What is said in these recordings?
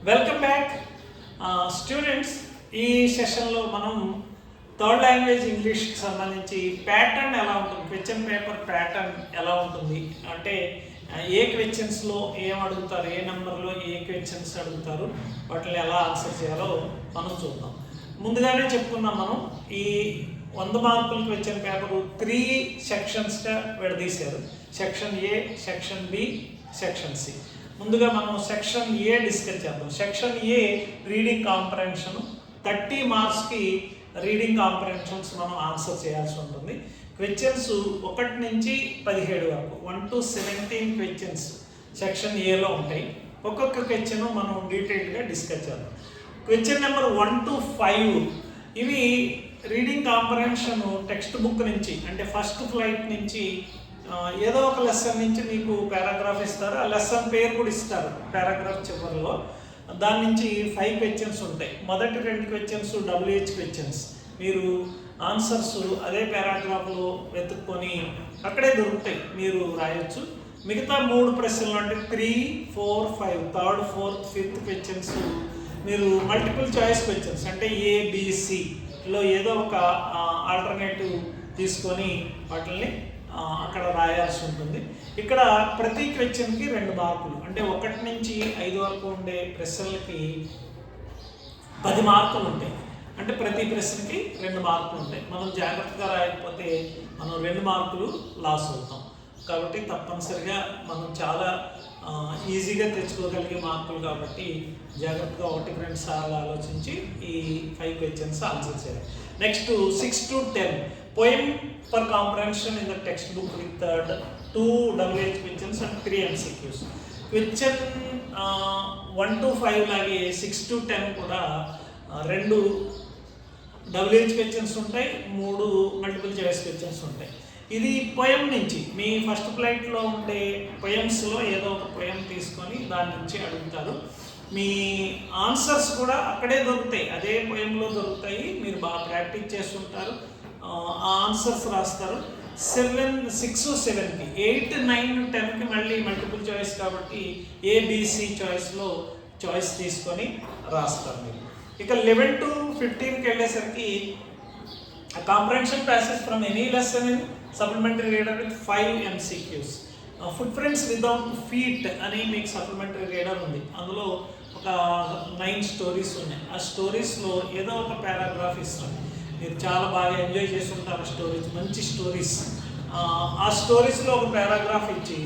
Welcome back students. ఈ సెషన్లో మనం థర్డ్ లాంగ్వేజ్ ఇంగ్లీష్కి సంబంధించి ప్యాటర్న్ ఎలా ఉంటుంది, క్వశ్చన్ పేపర్ ప్యాటర్న్ ఎలా ఉంటుంది అంటే ఏ క్వశ్చన్స్లో ఏం అడుగుతారు, ఏ నెంబర్లో ఏ క్వశ్చన్స్ అడుగుతారు, వాటిని ఎలా ఆన్సర్ చేయాలో మనం చూద్దాం. ముందుగానే చెప్పుకున్నాం, మనం ఈ 100 మార్కుల క్వశ్చన్ పేపరు 3 సెక్షన్స్గా విడదీశారు. Section A, section B, section C. ముందుగా మనం సెక్షన్ ఏ డిస్కస్ చేద్దాం. Section A reading comprehension. 30 మార్క్స్కి రీడింగ్ కాంప్రహెన్షన్స్ మనం ఆన్సర్ చేయాల్సి ఉంటుంది. క్వశ్చన్స్ 1 నుంచి 17 వరకు 1 to 17 క్వశ్చన్స్ సెక్షన్ ఏలో ఉంటాయి. ఒక్కొక్క క్వశ్చన్ మనం డీటెయిల్గా డిస్కస్ చేద్దాం. క్వశ్చన్ నెంబర్ 1 to 5 ఇవి రీడింగ్ కాంప్రహెన్షన్ టెక్స్ట్ బుక్ నుంచి, అంటే ఫస్ట్ ఫ్లైట్ నుంచి ఏదో ఒక లెసన్ నుంచి మీకు పారాగ్రాఫ్ ఇస్తారు. ఆ లెసన్ పేరు కూడా ఇస్తారు పారాగ్రాఫ్ చివరిలో. దాని నుంచి 5 క్వశ్చన్స్ ఉంటాయి. మొదటి 2 క్వశ్చన్స్ WH క్వశ్చన్స్. మీరు ఆన్సర్స్ అదే పారాగ్రాఫ్లో వెతుక్కొని అక్కడే దొరుకుతాయి, మీరు రాయొచ్చు. మిగతా 3 ప్రశ్నలు అంటే 3, 4, 5 థర్డ్, ఫోర్త్, ఫిఫ్త్ క్వశ్చన్స్ మీరు మల్టిపుల్ చాయిస్ క్వశ్చన్స్ అంటే ABCలో ఏదో ఒక ఆల్టర్నేటివ్ తీసుకొని వాటిని అక్కడ రాయాల్సి ఉంటుంది. ఇక్కడ ప్రతి క్వశ్చన్కి 2 మార్కులు, అంటే 1 నుంచి 5 వరకు ఉండే ప్రశ్నలకి 10 మార్కులు ఉంటాయి. అంటే ప్రతి ప్రశ్నకి 2 మార్కులు ఉంటాయి. మనం జాగ్రత్తగా రాయకపోతే మనం 2 మార్కులు లాస్ అవుతాం. కాబట్టి తప్పనిసరిగా మనం చాలా ఈజీగా తెచ్చుకోగలిగే మార్కులు కాబట్టి జాగ్రత్తగా 1-2 సార్లు ఆలోచించి ఈ 5 క్వశ్చన్స్ ఆన్సర్ చేయాలి. Next 6 to 10 poem for comprehension in the textbook with 2 WH questions and 3 MCQs. Question 1 to 5 లాగే 6 to 10 కూడా 2 WH క్వశ్చన్స్ ఉంటాయి, 3 మల్టిపుల్ చాయిస్ క్వశ్చన్స్ ఉంటాయి. ఇది పోయం నుంచి, మీ ఫస్ట్ ఫ్లైట్లో ఉండే పోయమ్స్లో ఏదో ఒక పోయం తీసుకొని దాని నుంచి అడుగుతారు. మీ ఆన్సర్స్ కూడా అక్కడే దొరుకుతాయి, అదే పోయంలో దొరుకుతాయి. మీరు బాగా ప్రాక్టీస్ చేస్తుంటారు, ఆ ఆన్సర్స్ రాస్తారు. 6, 7కి 8, 9, 10కి మళ్ళీ మల్టిపుల్ చాయిస్ కాబట్టి ABC చాయిస్లో చాయిస్ తీసుకొని రాస్తారు మీరు. ఇక 11 to 15కి వెళ్ళేసరికి comprehension passage from any lesson in supplementary reader with 5 MCQs. Foot prints without feet అని మీకు సప్లిమెంటరీ రీడర్ ఉంది. అందులో ఒక 9 స్టోరీస్ ఉన్నాయి. ఆ స్టోరీస్లో ఏదో ఒక పారాగ్రాఫ్ ఇస్తాం. మీరు చాలా బాగా ఎంజాయ్ చేసి ఉంటారు స్టోరీస్, మంచి స్టోరీస్. ఆ స్టోరీస్లో ఒక పారాగ్రాఫ్ ఇచ్చి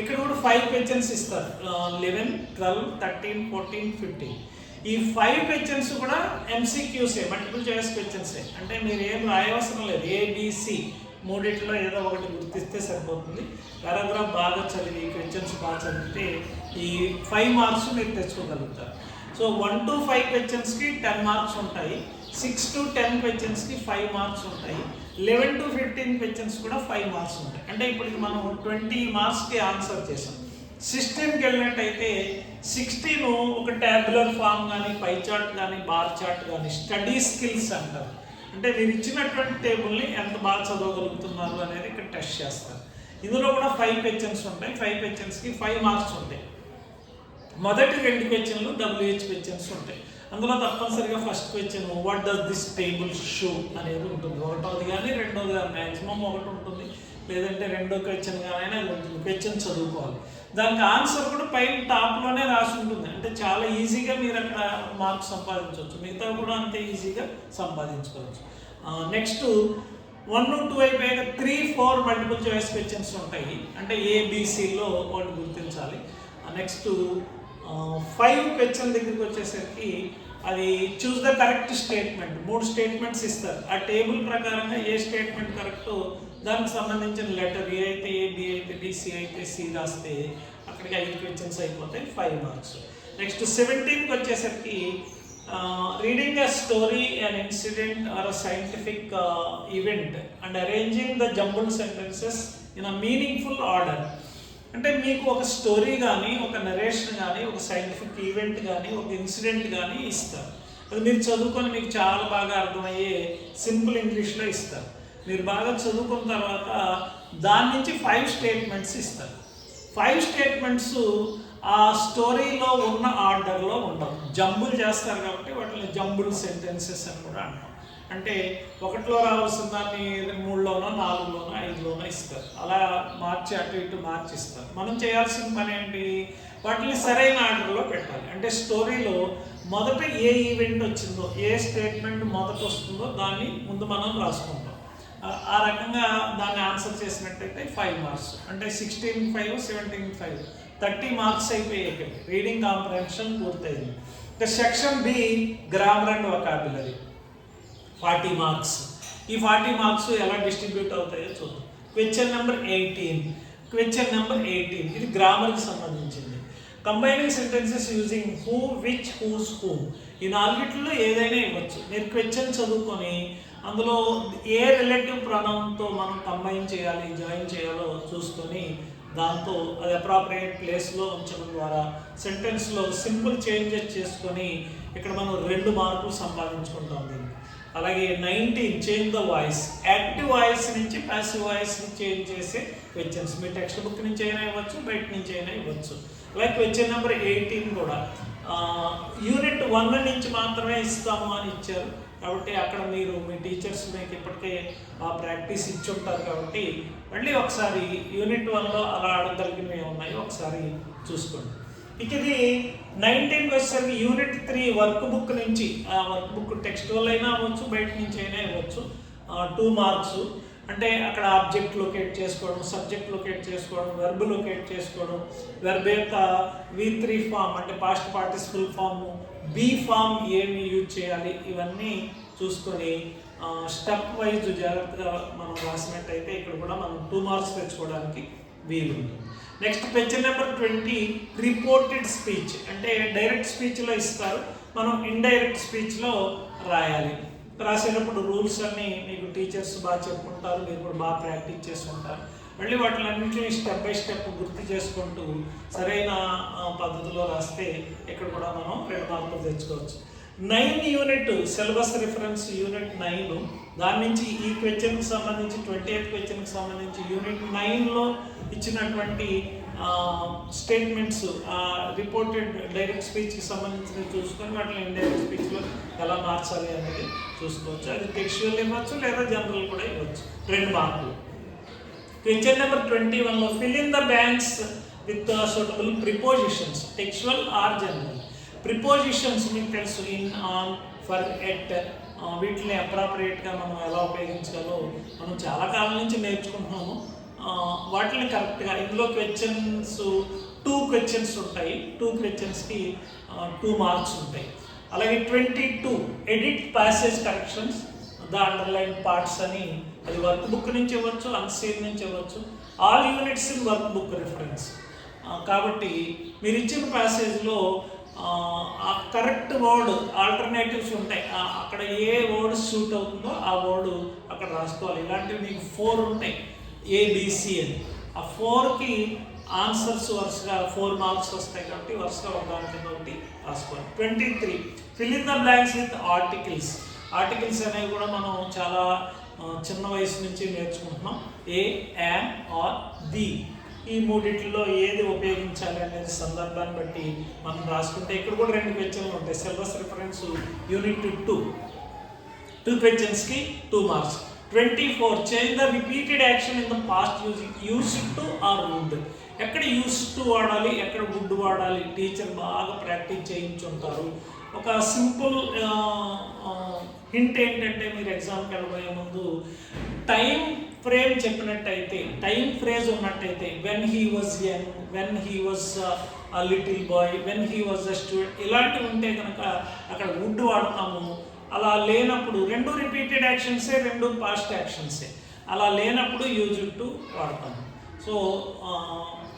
ఇక్కడ కూడా 5 క్వశ్చన్స్ ఇస్తారు. 11, 12, 13, 14, 15. ఈ 5 క్వశ్చన్స్ కూడా MCQసే, మల్టిపుల్ చాయిస్ క్వశ్చన్సే. అంటే మీరు ఏం రాయవసరం లేదు, ABC మూడిట్లో ఏదో ఒకటి గుర్తిస్తే సరిపోతుంది. పారాగ్రాఫ్ బాగా చదివి క్వశ్చన్స్ బాగా చదివితే ఈ 5 మార్క్స్ మీరు తెచ్చుకోగలుగుతారు. సో 1 to 5 క్వశ్చన్స్కి 10 మార్క్స్ ఉంటాయి. 6 to 10 క్వశ్చన్స్కి 5 మార్క్స్ ఉంటాయి. 11 to 15 క్వశ్చన్స్ కూడా 5 మార్క్స్ ఉంటాయి. అంటే ఇప్పటికి మనం 20 మార్క్స్కి ఆన్సర్ చేసాం. 16కి వెళ్ళినట్టయితే 16 ఒక ట్యాబులర్ ఫామ్ కానీ, పై చార్ట్ కానీ, బార్ చార్ట్ కానీ, స్టడీ స్కిల్స్ అంటారు. అంటే మీరు ఇచ్చినటువంటి టేబుల్ని ఎంత బాగా చదవగలుగుతున్నారు అనేది ఇక్కడ టెస్ట్ చేస్తారు. ఇందులో కూడా 5 క్వశ్చన్స్ ఉంటాయి. 5 క్వశ్చన్స్కి 5 మార్క్స్ ఉంటాయి. మొదటి 2 క్వశ్చన్లు WH క్వశ్చన్స్ ఉంటాయి. అందులో తప్పనిసరిగా first question what does this table show అనేది ఉంటుంది. ఒకటోది కానీ రెండోది కానీ, మ్యాక్సిమం ఒకటి ఉంటుంది, లేదంటే రెండో క్వశ్చన్ కానీ అది ఉంటుంది. క్వశ్చన్ చదువుకోవాలి. దానికి ఆన్సర్ కూడా పైన టాప్లోనే రాసి ఉంటుంది. అంటే చాలా ఈజీగా మీరు అక్కడ మార్క్స్ సంపాదించవచ్చు. మిగతా కూడా అంతే ఈజీగా సంపాదించుకోవచ్చు. నెక్స్ట్ 1, 2 అయిపోయాక 3, 4 మల్టిపుల్ చాయిస్ క్వశ్చన్స్ ఉంటాయి. అంటే ABCలో వాళ్ళు గుర్తించాలి. నెక్స్ట్ 5 క్వశ్చన్ దగ్గరికి వచ్చేసరికి అది choose the correct statement. 3 statements ఇస్తారు. ఆ టేబుల్ ప్రకారంగా ఏ స్టేట్మెంట్ కరెక్టో దానికి సంబంధించిన లెటర్ ఏ అయితే A, B అయితే B, C అయితే C రాస్తే అక్కడికి 5 క్వశ్చన్స్ అయిపోతాయి, 5 మార్క్స్. నెక్స్ట్ 17కి వచ్చేసరికి reading a story, an incident or a scientific event and arranging the jumble sentences in a meaningful order. అంటే మీకు ఒక స్టోరీ కానీ, ఒక నరేషన్ కానీ, ఒక సైంటిఫిక్ ఈవెంట్ కానీ, ఒక ఇన్సిడెంట్ కానీ ఇస్తారు. అది మీరు చదువుకొని మీకు చాలా బాగా అర్థమయ్యే సింపుల్ ఇంగ్లీష్లో ఇస్తారు. మీరు బాగా చదువుకున్న తర్వాత దాని నుంచి 5 స్టేట్మెంట్స్ ఇస్తారు. 5 స్టేట్మెంట్స్ ఆ స్టోరీలో ఉన్న ఆర్డర్లో ఉండవు, జంబుల్ చేస్తారు కాబట్టి వాటిని జంబుల్ సెంటెన్సెస్ అని కూడా అంటాం. అంటే ఒకటిలో రావాల్సిన దాన్ని 3లోనో 4లోనో 5లోనో ఇస్తారు, అలా మార్చి అటు ఇటు మార్చి ఇస్తారు. మనం చేయాల్సిన పని ఏంటి, వాటిని సరైన ఆర్డర్లో పెట్టాలి. అంటే స్టోరీలో మొదట ఏ ఈవెంట్ వచ్చిందో, ఏ స్టేట్మెంట్ మొదట వస్తుందో దాన్ని ముందు మనం రాసుకుంటాం. ఆ రకంగా దాన్ని ఆన్సర్ చేసినట్టయితే 5 మార్క్స్, అంటే 16/5 17/5 30 మార్క్స్ అయిపోయాయి. రీడింగ్ కాంప్రహెన్షన్ పూర్తయింది. ఇంకా section B grammar and vocabulary 40 marks. ఈ 40 మార్క్స్ ఎలా డిస్ట్రిబ్యూట్ అవుతాయో చూద్దాం. క్వశ్చన్ నెంబర్ 18 ఇది గ్రామర్కి సంబంధించింది. Combining sentences using who, which, whose, whom ఈ 4ట్లో ఏదైనా ఇవ్వచ్చు. మీరు క్వశ్చన్ చదువుకొని అందులో ఏ రిలేటివ్ ప్రొనౌన్తో మనం కంబైన్ చేయాలి, జాయిన్ చేయాలో చూసుకొని దాంతో అది అప్రాప్రియేట్ ప్లేస్లో ఉంచడం ద్వారా సెంటెన్స్లో సింపుల్ చేంజెస్ చేసుకొని ఇక్కడ మనం 2 మార్కులు సంపాదించుకుంటాం దీన్ని. అలాగే 19 change the voice, active voice నుంచి ప్యాసివ్ వాయిస్ని చేంజ్ చేసే క్వశ్చన్స్ మీ టెక్స్ట్ బుక్ నుంచి అయినా ఇవ్వచ్చు, బయట నుంచి అయినా ఇవ్వచ్చు. అలాగే క్వశ్చన్ నెంబర్ 18 కూడా యూనిట్ 1 నుంచి మాత్రమే ఇస్తాము అని ఇచ్చారు కాబట్టి అక్కడ మీరు మీ టీచర్స్ మీకు ఇప్పటికే ప్రాక్టీస్ ఇచ్చి ఉంటారు కాబట్టి మళ్ళీ ఒకసారి యూనిట్ 1లో అలా అడగలిగినవి ఉన్నాయో ఒకసారి చూసుకోండి. ఇక ఇది 19 వచ్చేసరికి యూనిట్ 3 వర్క్ బుక్ నుంచి, ఆ వర్క్ బుక్ టెక్స్టువల్ అయినా అవ్వచ్చు, బయట నుంచి అయినా ఇవ్వచ్చు. 2 మార్క్స్ అంటే అక్కడ ఆబ్జెక్ట్ లొకేట్ చేసుకోవడం, సబ్జెక్ట్ లొకేట్ చేసుకోవడం, వెర్బ్ లొకేట్ చేసుకోవడం, వెర్బ్ యొక్క V3 ఫామ్ అంటే past participle form, B form ఏమి యూజ్ చేయాలి ఇవన్నీ చూసుకొని స్టెప్ వైజ్ జాగ్రత్తగా మనం రాసినట్టయితే ఇక్కడ కూడా మనం 2 మార్క్స్ తెచ్చుకోవడానికి వీలుంది. Next question number 20 reported speech అంటే డైరెక్ట్ స్పీచ్లో ఇస్తారు, మనం ఇండైరెక్ట్ స్పీచ్లో రాయాలి. రాసేటప్పుడు రూల్స్ అన్నీ మీకు టీచర్స్ బాగా చెప్పుకుంటారు, మీరు కూడా బాగా ప్రాక్టీస్ చేసుకుంటారు. మళ్ళీ వాటిలన్నింటినీ స్టెప్ బై స్టెప్ గుర్తు చేసుకుంటూ సరైన పద్ధతిలో రాస్తే ఇక్కడ కూడా మనం 2 మార్కులు తెచ్చుకోవచ్చు. 9 యూనిట్ సిలబస్ రిఫరెన్స్ యూనిట్ 9 దాని నుంచి ఈ క్వశ్చన్కి సంబంధించి 28th క్వశ్చన్కి సంబంధించి యూనిట్ 9లో ఇచ్చినటువంటి స్టేట్మెంట్స్ రిపోర్టెడ్ డైరెక్ట్ స్పీచ్కి సంబంధించినవి చూసుకొని వాటిని ఇండైరెక్ట్ స్పీచ్లో ఎలా మార్చాలి అనేది చూసుకోవచ్చు. అది టెక్స్చువల్ ఇవ్వచ్చు లేదా జనరల్ కూడా ఇవ్వచ్చు. 2 మార్కులు. క్వశ్చన్ నెంబర్ 21లో fill in the blanks with suitable prepositions textual or general. Prepositions మీకు తెలుసు, ఇన్, ఆన్, ఫర్, ఎట్ వీటిని అప్రాప్రియేట్గా మనం ఎలా ఉపయోగించాలో మనం చాలా కాలం నుంచి నేర్చుకుంటున్నాము. వాటిని కరెక్ట్గా ఇందులో క్వశ్చన్స్ 2 క్వశ్చన్స్ ఉంటాయి, 2 క్వశ్చన్స్కి 2 మార్క్స్ ఉంటాయి. అలాగే 22 edit passage corrections the underline parts అని అది వర్క్ బుక్ నుంచి ఇవ్వచ్చు, అన్సీన్ నుంచి ఇవ్వచ్చు. All units in work book reference కాబట్టి మీరు ఇచ్చిన ప్యాసేజ్లో ఆ కరెక్ట్ వర్డ్ ఆల్టర్నేటివ్స్ ఉంటాయి, అక్కడ ఏ వర్డ్ సూట్ అవుతుందో ఆ వర్డ్ అక్కడ రాసుకోవాలి. ఇలాంటివి మీకు 4 ఉంటాయి ఏబిసి అని. ఆ 4కి ఆన్సర్స్ వరుసగా 4 మార్క్స్ వస్తాయి కాబట్టి వరుసగా ఒకదాని కింద ఒకటి రాసుకోవాలి. 23 fill in the blanks with articles. Articles అనేవి కూడా మనం చాలా చిన్న వయసు నుంచి నేర్చుకుంటున్నాం. ఏ, యామ్, ఆర్, ది ఈ 3 ఏది ఉపయోగించాలి అనేది సందర్భాన్ని బట్టి మనం రాసుకుంటే ఇక్కడ కూడా 2 క్వశ్చన్లు ఉంటాయి. సిలబస్ రిఫరెన్స్ యూనిట్ 2 క్వశ్చన్స్కి 2 marks. 24 change the repeated action in the past using use to or would. ఎక్కడ యూస్ టు వాడాలి, ఎక్కడ వుడ్ వాడాలి టీచర్ బాగా ప్రాక్టీస్ చేయించుంటారు. ఒక సింపుల్ హింట్ ఏంటంటే మీరు ఎగ్జామ్కి వెళ్ళబోయే ముందు టైం ఫ్రేమ్ చెప్పినట్టయితే, టైం ఫ్రేజ్ ఉన్నట్టయితే when he was young, when he was little boy, when he was a student ఇలాంటివి ఉంటే కనుక అక్కడ వుడ్ వాడతాము. అలా లేనప్పుడు 2 రిపీటెడ్ యాక్షన్సే, 2 పాస్ట్ యాక్షన్సే. అలా లేనప్పుడు యూజ్ టు వాడతాము. సో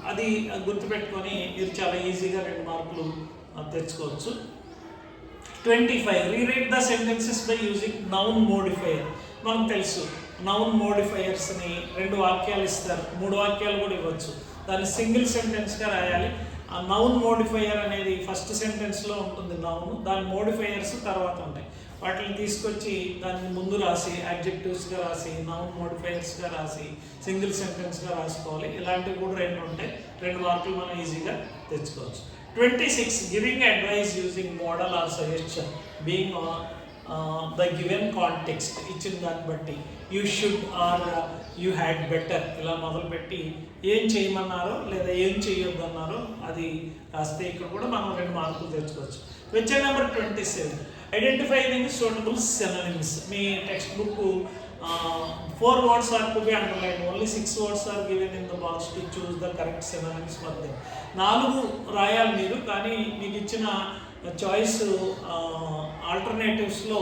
అది గుర్తుపెట్టుకొని మీరు చాలా ఈజీగా 2 మార్కులు తెచ్చుకోవచ్చు. 25 rewrite the sentences by using noun modifier. మనకు తెలుసు నౌన్ మోడిఫైయర్స్ని 2 వాక్యాలు ఇస్తారు, 3 వాక్యాలు కూడా ఇవ్వచ్చు. దాన్ని సింగిల్ సెంటెన్స్గా రాయాలి. నౌన్ మోడిఫైయర్ అనేది ఫస్ట్ సెంటెన్స్లో ఉంటుంది నౌన్, దాని మోడిఫైయర్స్ తర్వాత ఉంటాయి. వాటిని తీసుకొచ్చి దాన్ని ముందు రాసి అడ్జెక్టివ్స్గా రాసి నౌన్ మోడిఫైయర్స్గా రాసి సింగిల్ సెంటెన్స్గా రాసుకోవాలి. ఇలాంటివి కూడా 2 ఉంటాయి. 2 మార్కులు మనం ఈజీగా తెచ్చుకోవచ్చు. 26 giving advice using modal or suggestion being the given context, ఇచ్చిన దాన్ని బట్టి you should or you had better ఇలా మొదలుపెట్టి ఏం చేయమన్నారో లేదా ఏం చేయొద్దు అన్నారో అది రాస్తే ఇక్కడ కూడా మనం 2 మార్కులు తెచ్చుకోవచ్చు. Question number 27 identify the suitable synonyms. Me text book 4 words are to be underlined, only 6 words are given in the box to choose the correct synonyms for them. 4 రాయాలి మీరు, కానీ మీకు ఇచ్చిన చాయిస్ ఆల్టర్నేటివ్స్లో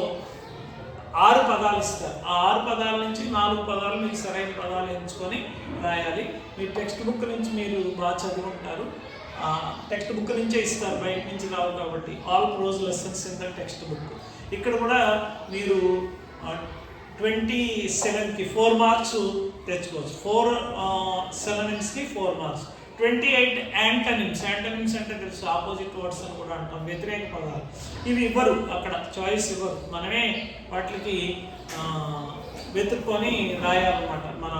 6 పదాలు ఇస్తారు. ఆ 6 పదాల నుంచి 4 పదాలు మీకు సరైన పదాలు ఎంచుకొని రాయాలి. మీ టెక్స్ట్ బుక్ నుంచి మీరు బాగా చదువుకుంటారు, టెక్స్ట్ బుక్ నుంచే ఇస్తారు, బయట నుంచి రావు కాబట్టి. All prose lessons in the text book. ఇక్కడ కూడా మీరు 27కి 4 మార్క్స్ తెచ్చుకోవచ్చు. 4 సినోనిమ్స్కి 4 మార్క్స్. 28 యాంటనిమ్స్. యాంటనిమ్స్ అంటే తెలుసు, ఆపోజిట్ వర్డ్స్ అని కూడా అంటాం, వ్యతిరేక పదాలు. ఇవి ఇవ్వరు, అక్కడ చాయిస్ ఇవ్వరు, మనమే వాటికి వెతుక్కొని రాయాలన్నమాట మన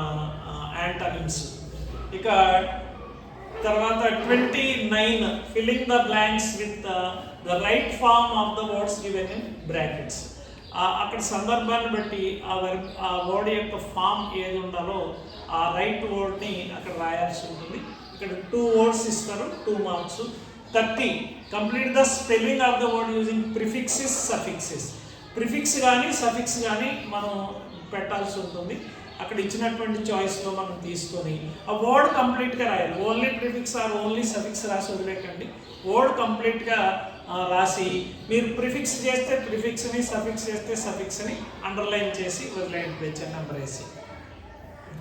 యాంటనిమ్స్. ఇక తర్వాత 29 filling the blanks with the right form of the words given in brackets. అక్కడ సందర్భాన్ని బట్టి ఆ వర్డ్ యొక్క ఫామ్ ఏది ఉండాలో ఆ రైట్ వర్డ్ని అక్కడ రాయాల్సి ఉంటుంది. ఇక్కడ 2 words ఇస్తారు, 2 marks. 30 complete the spelling of the word using prefixes suffixes. Prefix కానీ సఫిక్స్ కానీ మనం పెట్టాల్సి ఉంటుంది. అక్కడ ఇచ్చినటువంటి చాయిస్లో మనం తీసుకొని ఆ వర్డ్ కంప్లీట్గా రాయాలి. Only prefix or only suffix రాసి వదిలేకండి, వర్డ్ కంప్లీట్గా రాసి మీరు ప్రిఫిక్స్ చేస్తే ప్రిఫిక్స్ని, సఫిక్స్ చేస్తే సఫిక్స్ని అండర్లైన్ చేసి వదిలేయండి క్వశ్చన్ నెంబర్ వేసి.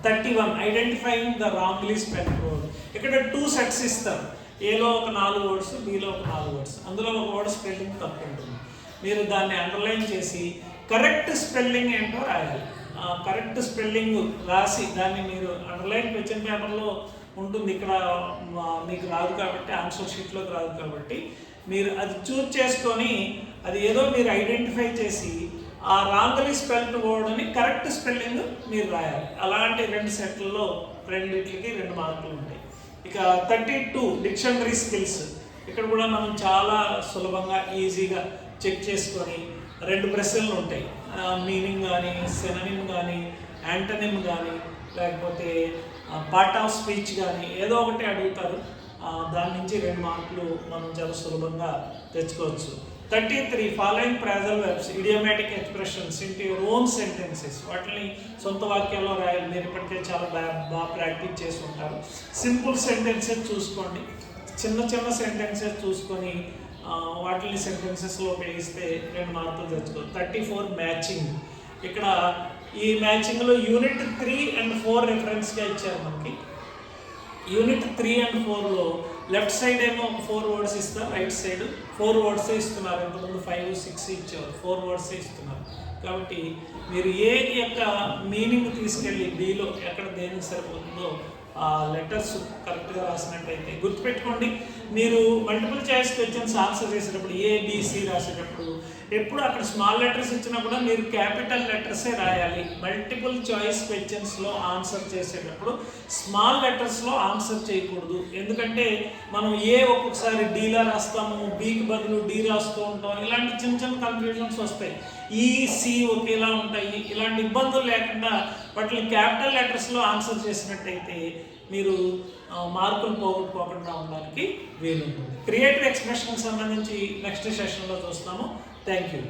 31 identifying the wrongly spelled word. ఇక్కడ 2 sets ఇస్తారు, ఏలో ఒక 4 words, బీలో ఒక 4 words. అందులో ఒక వర్డ్ స్పెల్లింగ్ తప్పు ఉంటుంది, మీరు దాన్ని అండర్లైన్ చేసి కరెక్ట్ స్పెల్లింగ్ ఏంటో రాయాలి. కరెక్ట్ స్పెల్లింగ్ రాసి దాన్ని మీరు అండర్లైన్ క్వశ్చన్ పేపర్లో ఉంటుంది, ఇక్కడ మీకు రాదు కాబట్టి, ఆన్సర్ షీట్లోకి రాదు కాబట్టి మీరు అది చూజ్ చేసుకొని అది ఏదో మీరు ఐడెంటిఫై చేసి ఆ రాంగ్లీ స్పెల్డ్ వర్డ్ని కరెక్ట్ స్పెల్లింగ్ మీరు రాయాలి. అలాంటి 2 సెట్లలో 2కి 2 మార్కులు ఉంటాయి. ఇక 32 డిక్షనరీ స్కిల్స్. ఇక్కడ కూడా మనం చాలా సులభంగా ఈజీగా చెక్ చేసుకొని 2 ప్రశ్నలు ఉంటాయి. మీనింగ్ కానీ, సినోనిమ్ కానీ, యాంటనిమ్ కానీ, లేకపోతే పార్ట్ ఆఫ్ స్పీచ్ కానీ ఏదో ఒకటి అడుగుతారు. దాని నుంచి 2 మార్కులు మనం చాలా సులభంగా తెచ్చుకోవచ్చు. 33 following phrasal verbs idiomatic expressions into your own sentences. వాటిని సొంత వాక్యాల్లో రాయాలి. మీరు ఇప్పటికే చాలా బాగా ప్రాక్టీస్ చేసి ఉంటారు. సింపుల్ సెంటెన్సెస్ చూసుకోండి, చిన్న సెంటెన్సెస్ చూసుకొని వాటిని సెంటెన్సెస్లో ఉపయోగిస్తే 2 మార్కులు తెచ్చుకోవచ్చు. 34 మ్యాచింగ్. ఇక్కడ ఈ మ్యాచింగ్లో యూనిట్ 3 and 4 రెఫరెన్స్గా ఇచ్చారు మనకి. యూనిట్ 3 and 4లో లెఫ్ట్ సైడ్ ఏమో 4 words ఇస్తారు, రైట్ సైడ్ 4 words ఇస్తున్నారు. ఇంతకుముందు 5, 6 ఇచ్చారు, 4 words ఇస్తున్నారు. కాబట్టి మీరు ఏ యొక్క మీనింగ్ తీసుకెళ్ళి బీలో ఎక్కడ దేనికి సరిపోతుందో ఆ లెటర్స్ కరెక్ట్గా రాసినట్టయితే గుర్తుపెట్టుకోండి. మీరు మల్టిపుల్ చాయిస్ క్వశ్చన్స్ ఆన్సర్ చేసేటప్పుడు ABC రాసేటప్పుడు ఎప్పుడు అక్కడ స్మాల్ లెటర్స్ ఇచ్చినా కూడా మీరు క్యాపిటల్ లెటర్సే రాయాలి. మల్టిపుల్ చాయిస్ క్వశ్చన్స్లో ఆన్సర్ చేసేటప్పుడు స్మాల్ లెటర్స్లో ఆన్సర్ చేయకూడదు. ఎందుకంటే మనం ఒక్కొక్కసారి డీలా రాస్తాము, బీకి బదులు డి రాస్తూ ఉంటాం. ఇలాంటి చిన్న కన్ఫ్యూజన్స్ వస్తాయి. C ఒకేలా ఉంటాయి. ఇలాంటి ఇబ్బందులు లేకుండా వాటిని క్యాపిటల్ లెటర్స్లో ఆన్సర్ చేసినట్టయితే మీరు మార్కులు పోగొట్టుకోకుండా ఉండడానికి వీలుంటుంది. క్రియేటివ్ ఎక్స్ప్రెషన్కి సంబంధించి నెక్స్ట్ సెషన్లో చూస్తాము. Thank you.